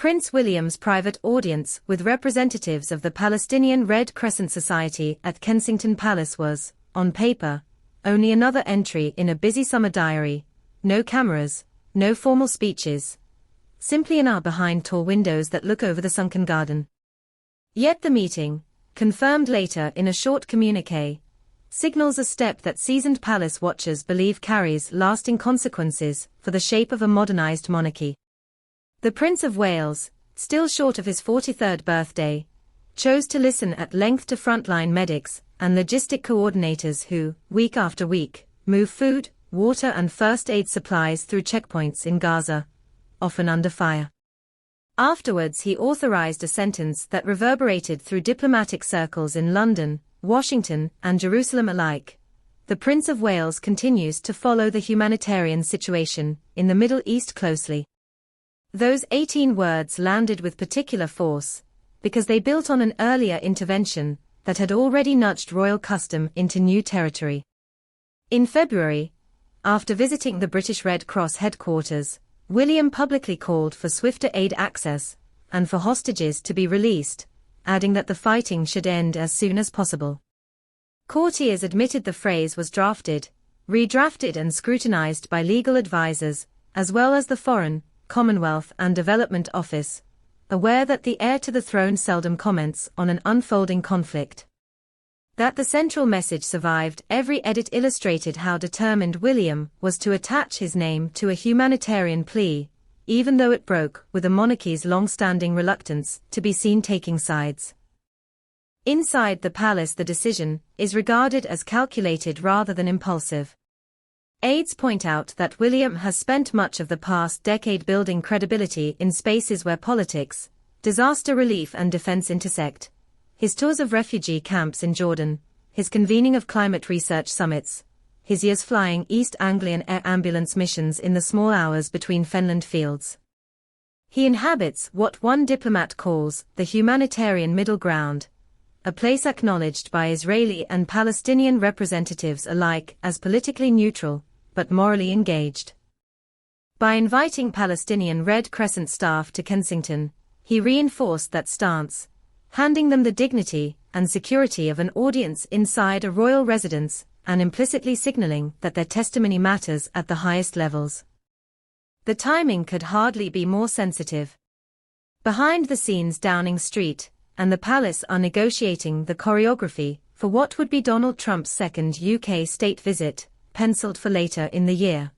Prince William's private audience with representatives of the Palestinian Red Crescent Society at Kensington Palace was, on paper, only another entry in a busy summer diary. No cameras, no formal speeches. Simply an hour behind tall windows that look over the sunken garden. Yet the meeting, confirmed later in a short communiqué, signals a step that seasoned palace watchers believe carries lasting consequences for the shape of a modernized monarchy. The Prince of Wales, still short of his 43rd birthday, chose to listen at length to frontline medics and logistic coordinators who, week after week, move food, water and first aid supplies through checkpoints in Gaza, often under fire. Afterwards he authorized a sentence that reverberated through diplomatic circles in London, Washington, and Jerusalem alike. The Prince of Wales continues to follow the humanitarian situation in the Middle East closely. Those 18 words landed with particular force, because they built on an earlier intervention that had already nudged royal custom into new territory. In February, after visiting the British Red Cross headquarters, Wiliam publicly called for swifter aid access, and for hostages to be released, adding that the fighting should end as soon as possible. Courtiers admitted the phrase was drafted, redrafted and scrutinized by legal advisers, as well as the Foreign, Commonwealth and Development Office, aware that the heir to the throne seldom comments on an unfolding conflict. That the central message survived every edit illustrated how determined Wiliam was to attach his name to a humanitarian plea, even though it broke with the monarchy's long-standing reluctance to be seen taking sides. Inside the palace the decision is regarded as calculated rather than impulsive. Aides point out that Wiliam has spent much of the past decade building credibility in spaces where politics, disaster relief and defense intersect. His tours of refugee camps in Jordan, his convening of climate research summits, his years flying East Anglian air ambulance missions in the small hours between Fenland fields. He inhabits what one diplomat calls the humanitarian middle ground, a place acknowledged by Israeli and Palestinian representatives alike as politically neutral, but morally engaged. By inviting Palestinian Red Crescent staff to Kensington, he reinforced that stance, handing them the dignity and security of an audience inside a royal residence, and implicitly signaling that their testimony matters at the highest levels. The timing could hardly be more sensitive. Behind the scenes Downing Street and the palace are negotiating the choreography for what would be Donald Trump's second UK state visit, penciled for later in the year.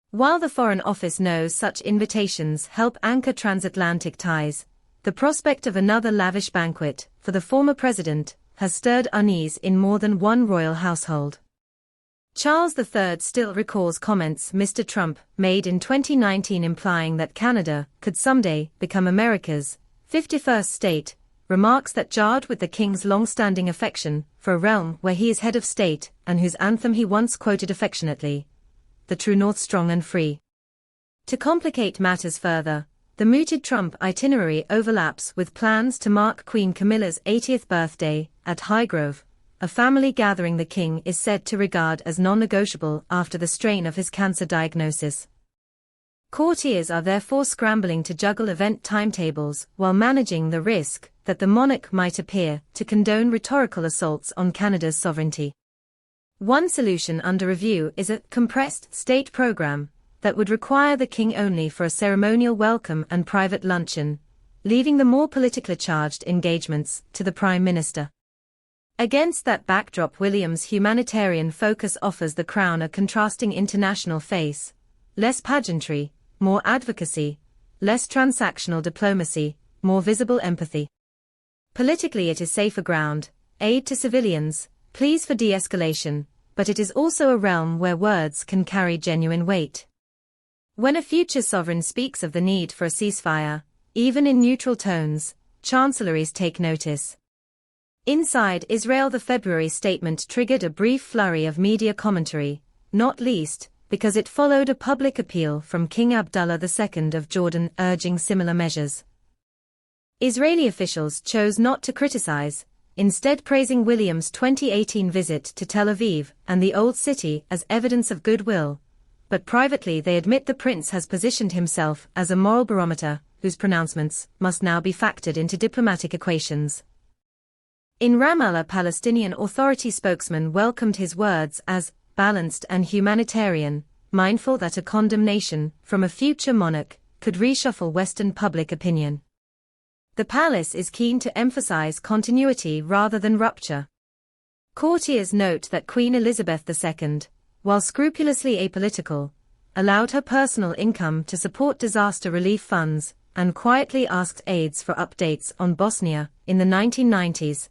While the Foreign Office knows such invitations help anchor transatlantic ties, the prospect of another lavish banquet for the former president has stirred unease in more than one royal household. Charles III still recalls comments Mr. Trump made in 2019 implying that Canada could someday become America's 51st state, remarks that jarred with the king's long-standing affection for a realm where he is head of state and whose anthem he once quoted affectionately, "The true North strong and free." To complicate matters further, the mooted Trump itinerary overlaps with plans to mark Queen Camilla's 80th birthday at Highgrove, a family gathering the king is said to regard as non-negotiable after the strain of his cancer diagnosis. Courtiers are therefore scrambling to juggle event timetables while managing the risk that the monarch might appear to condone rhetorical assaults on Canada's sovereignty. One solution under review is a compressed state program that would require the king only for a ceremonial welcome and private luncheon, leaving the more politically charged engagements to the Prime Minister. Against that backdrop, William's humanitarian focus offers the crown a contrasting international face: less pageantry, more advocacy; less transactional diplomacy, more visible empathy. Politically it is safer ground, aid to civilians, pleas for de-escalation, but it is also a realm where words can carry genuine weight. When a future sovereign speaks of the need for a ceasefire, even in neutral tones, chancelleries take notice. Inside Israel, the February statement triggered a brief flurry of media commentary, not least because it followed a public appeal from King Abdullah II of Jordan urging similar measures. Israeli officials chose not to criticize, instead praising William's 2018 visit to Tel Aviv and the Old City as evidence of goodwill, but privately they admit the prince has positioned himself as a moral barometer, whose pronouncements must now be factored into diplomatic equations. In Ramallah, Palestinian Authority spokesman welcomed his words as balanced and humanitarian, mindful that a condemnation from a future monarch could reshuffle Western public opinion. The palace is keen to emphasize continuity rather than rupture. Courtiers note that Queen Elizabeth II, while scrupulously apolitical, allowed her personal income to support disaster relief funds and quietly asked aides for updates on Bosnia in the 1990s,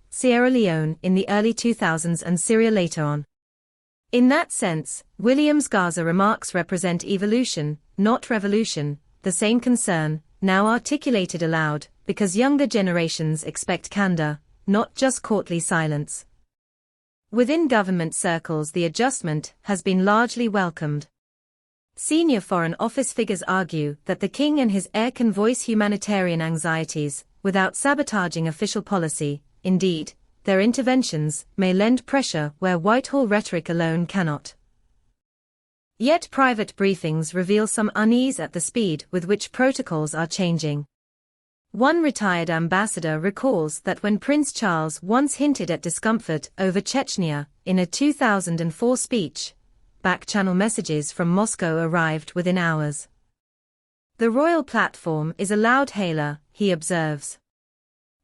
Sierra Leone in the early 2000s and Syria later on. In that sense, Wiliam's Gaza remarks represent evolution, not revolution, the same concern, now articulated aloud, because younger generations expect candor, not just courtly silence. Within government circles, the adjustment has been largely welcomed. Senior Foreign Office figures argue that the king and his heir can voice humanitarian anxieties without sabotaging official policy. Indeed, their interventions may lend pressure where Whitehall rhetoric alone cannot. Yet private briefings reveal some unease at the speed with which protocols are changing. One retired ambassador recalls that when Prince Charles once hinted at discomfort over Chechnya in a 2004 speech, back-channel messages from Moscow arrived within hours. The royal platform is a loud hailer, he observes.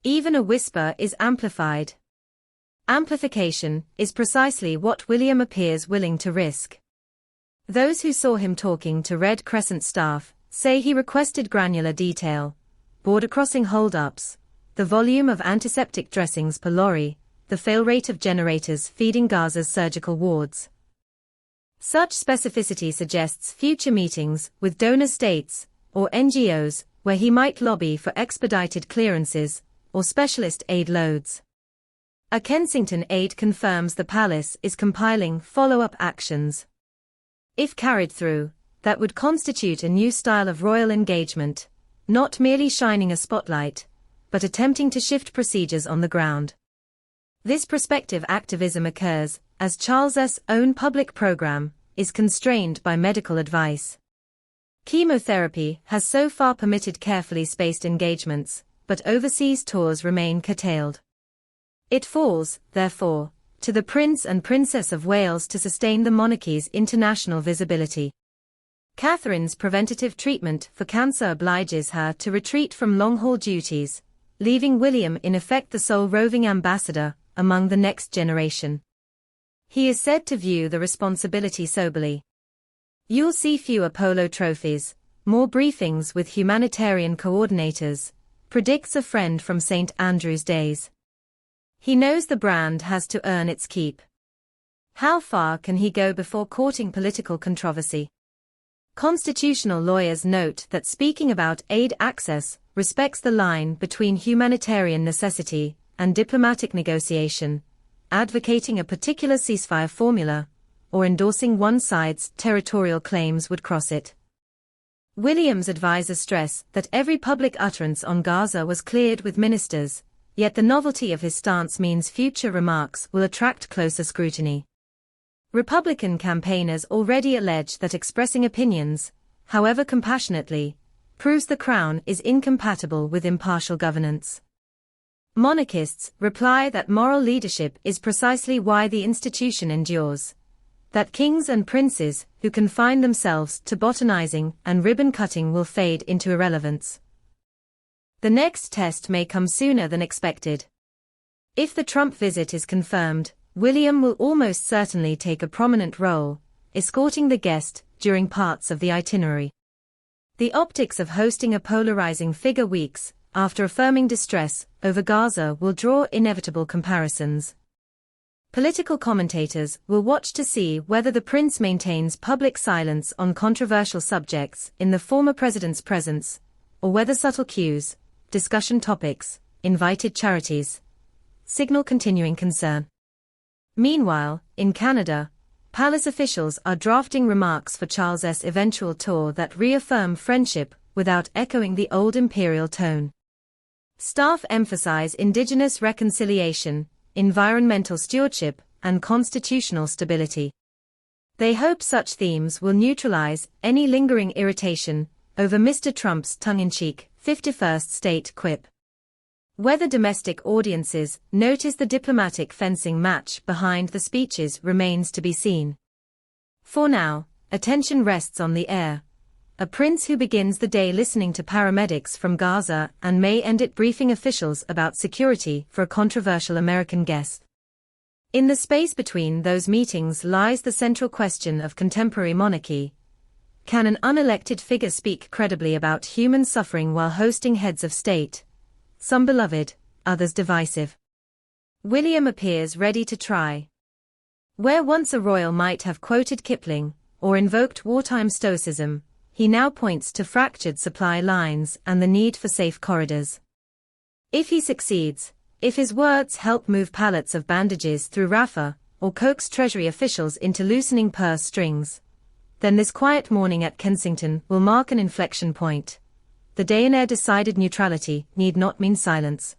Even a whisper is amplified. Amplification is precisely what Wiliam appears willing to risk. Those who saw him talking to Red Crescent staff say he requested granular detail, border crossing hold-ups, the volume of antiseptic dressings per lorry, the fail rate of generators feeding Gaza's surgical wards. Such specificity suggests future meetings with donor states or NGOs where he might lobby for expedited clearances or specialist aid loads. A Kensington aide confirms the palace is compiling follow-up actions. If carried through, that would constitute a new style of royal engagement, not merely shining a spotlight, but attempting to shift procedures on the ground. This prospective activism occurs as Charles's own public program is constrained by medical advice. Chemotherapy has so far permitted carefully spaced engagements, but overseas tours remain curtailed. It falls, therefore, to the Prince and Princess of Wales to sustain the monarchy's international visibility. Catherine's preventative treatment for cancer obliges her to retreat from long-haul duties, leaving Wiliam in effect the sole roving ambassador among the next generation. He is said to view the responsibility soberly. You'll see fewer polo trophies, more briefings with humanitarian coordinators, predicts a friend from St. Andrew's days. He knows the brand has to earn its keep. How far can he go before courting political controversy? Constitutional lawyers note that speaking about aid access respects the line between humanitarian necessity and diplomatic negotiation, advocating a particular ceasefire formula, or endorsing one side's territorial claims would cross it. Wiliam's advisers stress that every public utterance on Gaza was cleared with ministers, yet the novelty of his stance means future remarks will attract closer scrutiny. Republican campaigners already allege that expressing opinions, however compassionately, proves the crown is incompatible with impartial governance. Monarchists reply that moral leadership is precisely why the institution endures, that kings and princes who confine themselves to botanizing and ribbon-cutting will fade into irrelevance. The next test may come sooner than expected. If the Trump visit is confirmed, Wiliam will almost certainly take a prominent role, escorting the guest during parts of the itinerary. The optics of hosting a polarizing figure weeks after affirming distress over Gaza will draw inevitable comparisons. Political commentators will watch to see whether the prince maintains public silence on controversial subjects in the former president's presence, or whether subtle cues, discussion topics, invited charities, signal continuing concern. Meanwhile, in Canada, palace officials are drafting remarks for Charles's eventual tour that reaffirm friendship without echoing the old imperial tone. Staff emphasize Indigenous reconciliation, environmental stewardship, and constitutional stability. They hope such themes will neutralize any lingering irritation over Mr. Trump's tongue-in-cheek 51st state quip. Whether domestic audiences notice the diplomatic fencing match behind the speeches remains to be seen. For now, attention rests on the heir, a prince who begins the day listening to paramedics from Gaza and may end it briefing officials about security for a controversial American guest. In the space between those meetings lies the central question of contemporary monarchy. Can an unelected figure speak credibly about human suffering while hosting heads of state? Some beloved, others divisive. Wiliam appears ready to try. Where once a royal might have quoted Kipling, or invoked wartime stoicism, he now points to fractured supply lines and the need for safe corridors. If he succeeds, if his words help move pallets of bandages through Rafah, or coax Treasury officials into loosening purse strings, then this quiet morning at Kensington will mark an inflection point. The day an heir decided neutrality need not mean silence.